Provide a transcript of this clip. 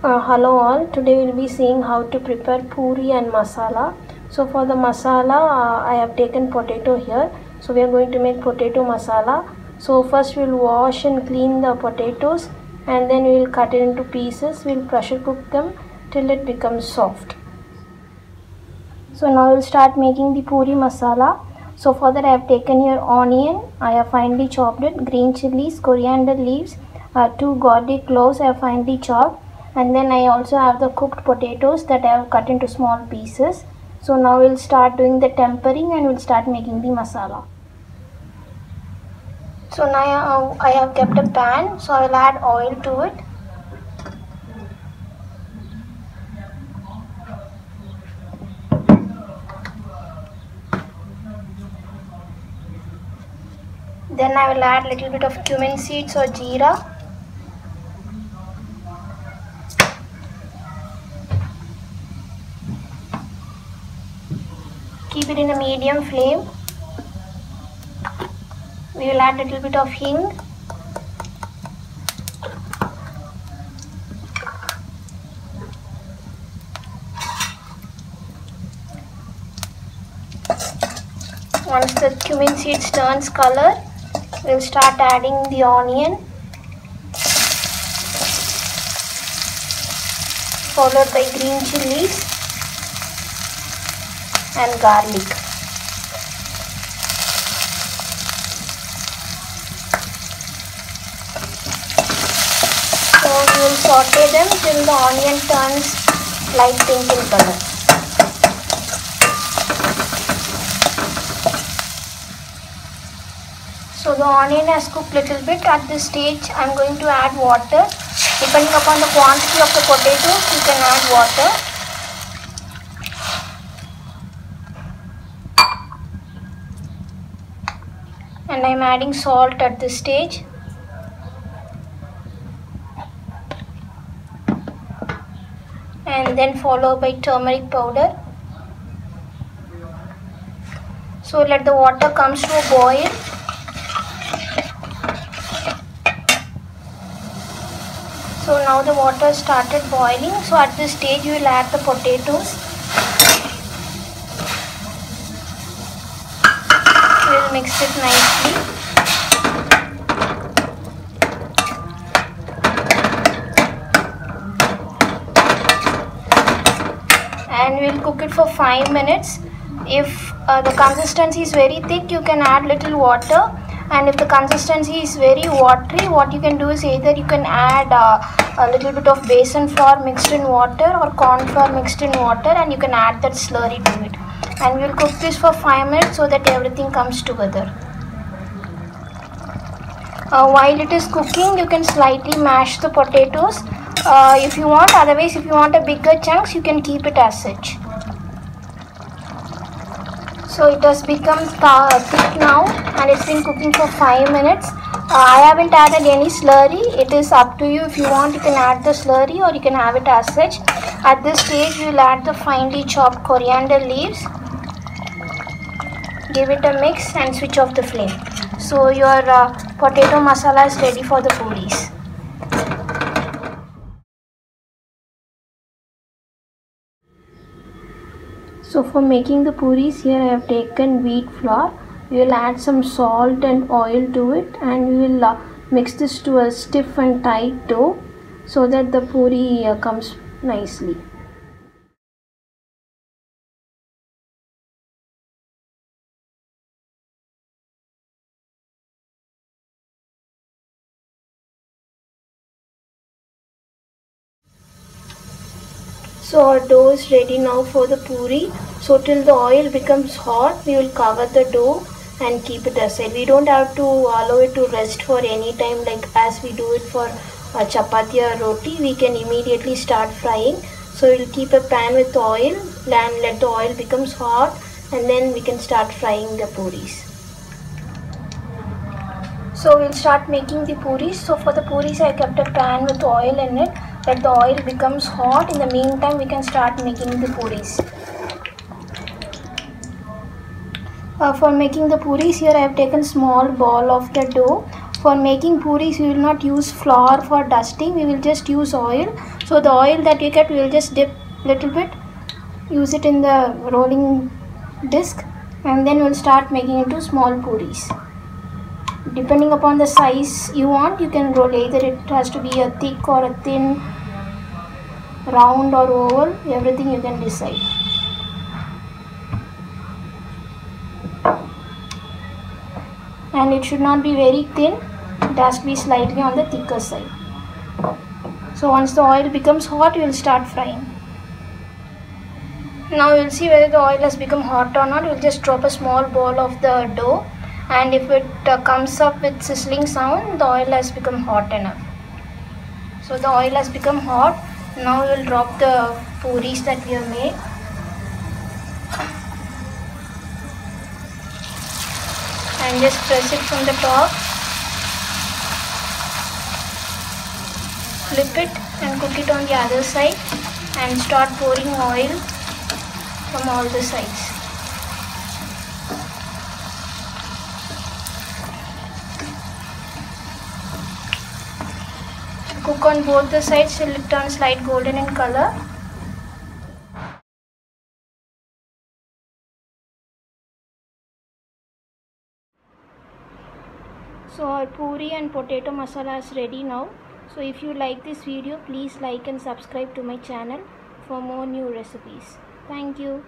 Hello all, today we will be seeing how to prepare puri and masala. So for the masala, I have taken potato here. So we are going to make potato masala. So first we will wash and clean the potatoes and then we will cut it into pieces. We will pressure cook them till it becomes soft. So now we will start making the puri masala. So for that I have taken here onion, I have finely chopped it, green chilies, coriander leaves, 2 garlic cloves I have finely chopped. And then I also have the cooked potatoes that I have cut into small pieces. So now we'll start doing the tempering and we'll start making the masala. So now I have kept a pan, so I will add oil to it. Then I will add little bit of cumin seeds or jeera. Keep it in a medium flame. We will add a little bit of hing. Once the cumin seeds turns color, we will start adding the onion, followed by green chilies and garlic. So we will saute them till the onion turns light pink in color. So the onion has cooked little bit. At this stage I am going to add water. Depending upon the quantity of the potatoes, you can add water. And I am adding salt at this stage. And then followed by turmeric powder. So let the water comes to a boil. So now the water started boiling. So at this stage you will add the potatoes. We will mix it nicely. And we will cook it for 5 minutes. If the consistency is very thick, you can add little water. And if the consistency is very watery, what you can do is either you can add a little bit of besan flour mixed in water or corn flour mixed in water, and you can add that slurry to it. And we will cook this for 5 minutes so that everything comes together. While it is cooking, you can slightly mash the potatoes if you want. Otherwise, if you want a bigger chunks, you can keep it as such. So it has become thick now and it's been cooking for 5 minutes. I haven't added any slurry. It is up to you. If you want, you can add the slurry or you can have it as such. At this stage, we will add the finely chopped coriander leaves. Give it a mix and switch off the flame. So your potato masala is ready for the puris. So for making the puris, here I have taken wheat flour. We will add some salt and oil to it and we will mix this to a stiff and tight dough so that the puri comes nicely. So our dough is ready now for the puri. So till the oil becomes hot, we will cover the dough and keep it aside. We don't have to allow it to rest for any time like as we do it for chapati or roti. We can immediately start frying. So we will keep a pan with oil and let the oil becomes hot and then we can start frying the puris. So we'll start making the puris. So for the puris, I kept a pan with oil in it. Let the oil becomes hot. In the meantime, we can start making the puris. For making the puris, here I have taken small ball of the dough. For making puris, we will not use flour for dusting. We will just use oil. So the oil that we get, we will just dip little bit, use it in the rolling disc, and then we'll start making into small puris. Depending upon the size you want, you can roll. Either it has to be a thick or a thin, round or oval, everything you can decide. And it should not be very thin, it has to be slightly on the thicker side. So once the oil becomes hot, you will start frying. Now you will see whether the oil has become hot or not. You will just drop a small ball of the dough, and if it comes up with sizzling sound, the oil has become hot enough. So the oil has become hot. Now we will drop the puris that we have made. And just press it from the top, flip it and cook it on the other side, and start pouring oil from all the sides. Cook on both the sides till it turns light golden in color. So our puri and potato masala is ready now. So if you like this video, please like and subscribe to my channel for more new recipes. Thank you.